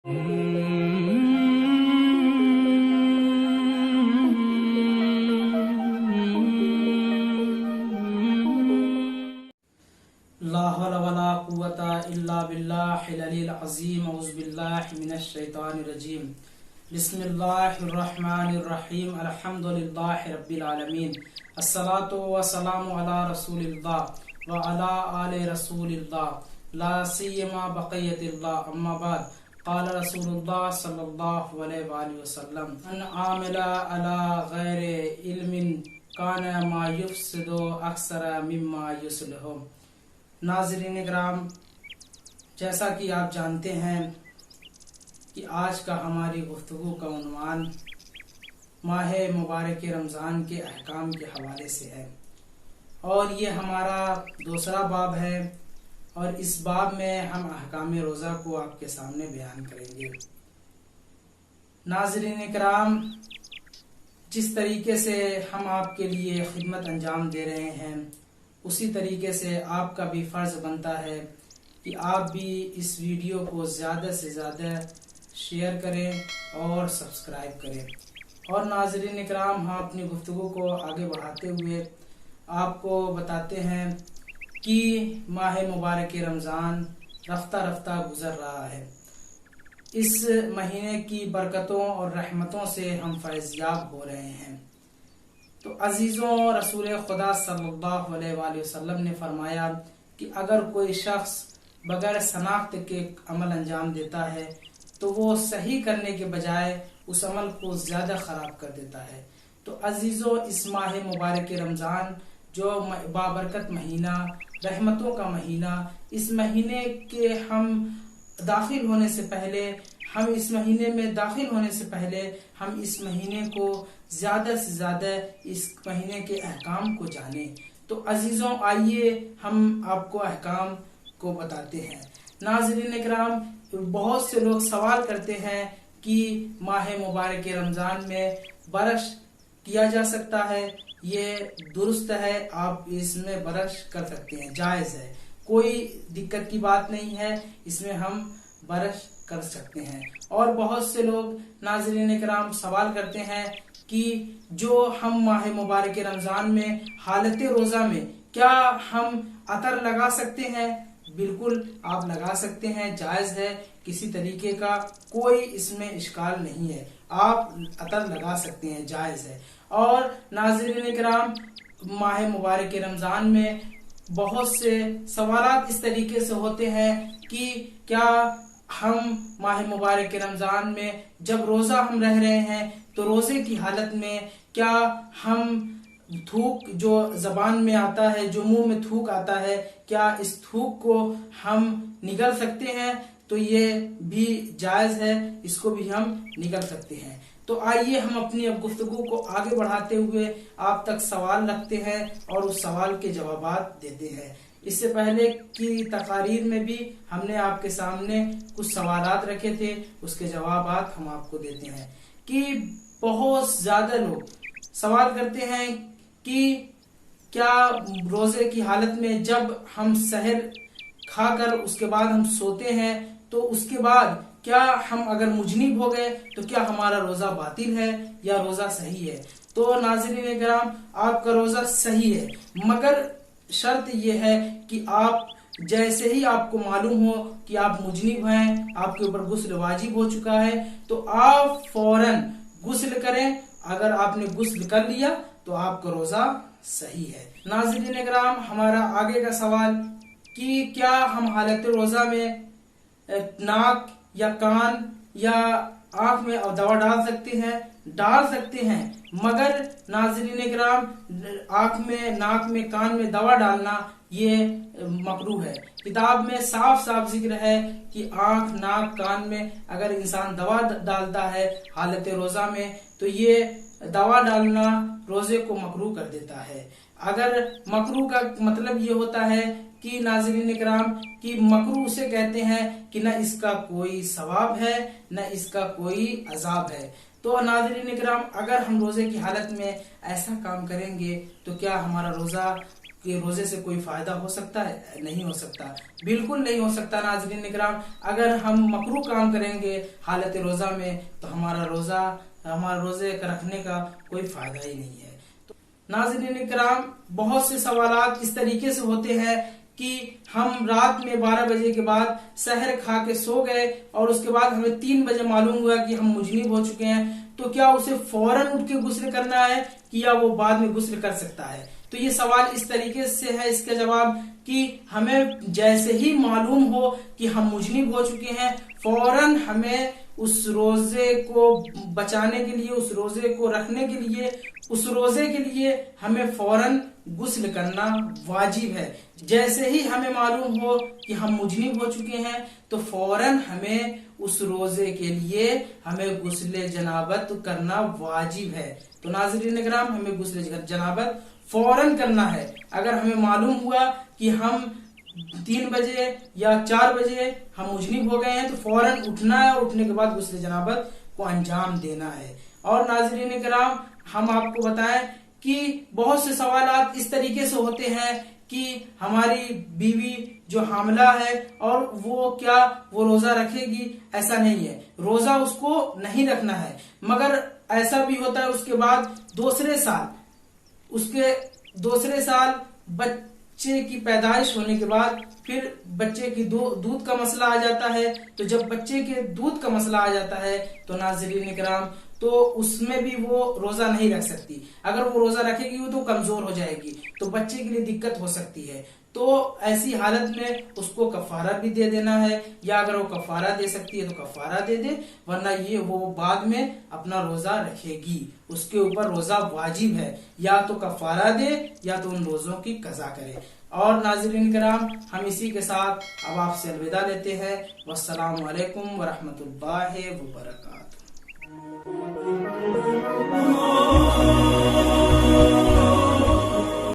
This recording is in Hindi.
ला हौला वला कुव्वता इल्ला बिल्लाहिल अलील अज़ीम। औज़ु बिल्लाहि मिनश शैतानिर रजीम। बिस्मिल्लाहिर रहमानिर रहीम। अल्हम्दुलिल्लाहि रब्बिल आलमीन। अस्सलातु वस्सलामु अला रसूलिल्लाह व अला आले रसूलिल्लाह ला सियमा बक़ियतिल्लाह। अम्मा बाद। क़ाल रसूलुल्लाह सल्लल्लाहु अलैहि वसल्लम अन आमिला अला गैरि इल्मिन काना मा युफ़सिदु अक्सर मिम्मा युस्लिहु। नाज़रीन इकराम, जैसा कि आप जानते हैं कि आज का हमारी गुफ्तगू का उन्वान माह मुबारक रमज़ान के अहकाम के हवाले से है और ये हमारा दूसरा बाब है और इस बाब में हम अहकाम रोज़ा को आपके सामने बयान करेंगे। नाज़रीन इकराम, जिस तरीके से हम आपके लिए खिदमत अंजाम दे रहे हैं उसी तरीके से आपका भी फ़र्ज़ बनता है कि आप भी इस वीडियो को ज़्यादा से ज़्यादा शेयर करें और सब्सक्राइब करें। और नाज़रीन इकराम, हम अपनी गुफ्तगू को आगे बढ़ाते हुए आपको बताते हैं कि माह मुबारक रमज़ान रफ्ता रफ्ता गुज़र रहा है। इस महीने की बरकतों और रहमतों से हम फैज़याब हो रहे हैं। तो अजीज़ों, रसूल खुदा सल्लल्लाहु अलैहि वसल्लम ने फरमाया कि अगर कोई शख्स बगैर शनाख्त के अमल अंजाम देता है तो वो सही करने के बजाय उस अमल को ज़्यादा ख़राब कर देता है। तो अजीज़ों, इस माह मुबारक रमज़ान जो बाबरकत महीना, रहमतों का महीना, इस महीने के हम दाखिल होने से पहले इस महीने को ज़्यादा से ज़्यादा इस महीने के अहकाम को जाने। तो अजीज़ों, आइए हम आपको अहकाम को बताते हैं। नाज़रीन इकराम, बहुत से लोग सवाल करते हैं कि माह मुबारक रमज़ान में बरश किया जा सकता है। ये दुरुस्त है, आप इसमें बरश कर सकते हैं, जायज़ है, कोई दिक्कत की बात नहीं है, इसमें हम बरश कर सकते हैं। और बहुत से लोग नाज़रीन इकराम सवाल करते हैं कि जो हम माह मुबारक रमज़ान में हालत रोज़ा में क्या हम अतर लगा सकते हैं? बिल्कुल आप लगा सकते हैं, जायज़ है, किसी तरीके का कोई इसमें इश्काल नहीं है, आप अतर लगा सकते हैं, जायज़ है। और नाज़रीन इकराम, माह मुबारक रमज़ान में बहुत से सवालात इस तरीके से होते हैं कि क्या हम माह मुबारक रमज़ान में जब रोज़ा हम रह रहे हैं तो रोज़े की हालत में क्या हम थूक जो ज़बान में आता है, जो मुंह में थूक आता है, क्या इस थूक को हम निगल सकते हैं? तो ये भी जायज़ है, इसको भी हम निगल सकते हैं। तो आइए हम अपनी अब गुफ्तगू को आगे बढ़ाते हुए आप तक सवाल रखते हैं और उस सवाल के जवाबात देते हैं। इससे पहले की तकारीर में भी हमने आपके सामने कुछ सवालात रखे थे, उसके जवाबात हम आपको देते हैं। कि बहुत ज्यादा लोग सवाल करते हैं कि क्या रोजे की हालत में जब हम सहर खाकर उसके बाद हम सोते हैं तो उसके बाद क्या हम अगर मुजनिब हो गए तो क्या हमारा रोजा बातिल है या रोजा सही है? तो नाज़रीन इकराम, आपका रोजा सही है, मगर शर्त यह है कि आप जैसे ही आपको मालूम हो कि आप मुजनिब हैं, आपके ऊपर गुस्ल वाजिब हो चुका है, तो आप फौरन गुस्ल करें। अगर आपने गुस्ल कर लिया तो आपका रोजा सही है। नाज़रीन इकराम, हमारा आगे का सवाल कि क्या हम हालत रोजा में नाक या कान या आंख में दवा डाल सकते हैं? डाल सकते हैं, मगर नाज़रीन इकराम, आंख में, नाक में, कान में दवा डालना ये मकरूह है। किताब में साफ साफ जिक्र है कि आंख, नाक, कान में अगर इंसान दवा डालता है हालत रोजा में तो ये दवा डालना रोजे को मकरूह कर देता है। अगर मकरूह का मतलब ये होता है कि नाज़रीन इकराम कि मकरूह उसे कहते हैं कि न इसका कोई सवाब है न इसका कोई अजाब है। तो नाज़रीन इकराम, अगर हम रोजे की हालत में ऐसा काम करेंगे तो क्या हमारा रोजा कि रोजे से कोई फायदा हो सकता है? नहीं हो सकता, बिल्कुल नहीं हो सकता नाज़रीन इकराम। अगर हम मकरूह काम करेंगे हालत रोजा में तो हमारा रोजे रखने का कोई फायदा ही नहीं है। तो नाज़रीन इकराम, बहुत से सवालात इस तरीके से होते हैं कि हम रात में 12 बजे के बाद सहर खा के सो गए और उसके बाद हमें 3 बजे मालूम हुआ कि हम मुजनिब हो चुके हैं, तो क्या उसे फौरन उठ के गुस्ल करना है कि या वो बाद में गुस्ल कर सकता है? तो ये सवाल इस तरीके से है, इसका जवाब कि हमें जैसे ही मालूम हो कि हम मुजनिब हो चुके हैं, फौरन हमें उस रोजे को बचाने के लिए, उस रोजे को रखने के लिए, उस रोजे के लिए हमें फौरन गुस्ल करना वाजिब है। जैसे ही हमें मालूम हो कि हम मुजनिब हो चुके हैं तो फौरन हमें उस रोजे के लिए हमें गुस्ल जनाबत करना वाजिब है। तो नाज़रीन इकराम, हमें गुस्ल जनाबत फौरन करना है। अगर हमें मालूम हुआ कि हम 3 बजे या 4 बजे हम मुजनिब हो गए हैं तो फौरन उठना है और उठने के बाद गुस्ल जनाबत को अंजाम देना है। और नाज़रीन इकराम, हम आपको बताएं कि बहुत से सवालात इस तरीके से होते हैं कि हमारी बीवी जो हामला है और वो रोजा रखेगी? ऐसा नहीं है, रोजा उसको नहीं रखना है। मगर ऐसा भी होता है उसके बाद उसके दूसरे साल बच्चे की पैदाइश होने के बाद फिर बच्चे की दूध का मसला आ जाता है। तो जब बच्चे के दूध का मसला आ जाता है तो नाज़रीन इकराम, तो उसमें भी वो रोजा नहीं रख सकती। अगर वो रोजा रखेगी तो कमजोर हो जाएगी, तो बच्चे के लिए दिक्कत हो सकती है। तो ऐसी हालत में उसको कफारा भी दे देना है, या अगर वो कफारा दे सकती है तो कफारा दे दे, वरना ये वो बाद में अपना रोजा रखेगी, उसके ऊपर रोजा वाजिब है। या तो कफारा दे या तो उन रोजों की कज़ा करे। और नाज़रीन किराम, हम इसी के साथ अब आपसे अलविदा लेते हैं। वस्सलामु अलैकुम वरहमतुल्लाहि वबरकातुहू।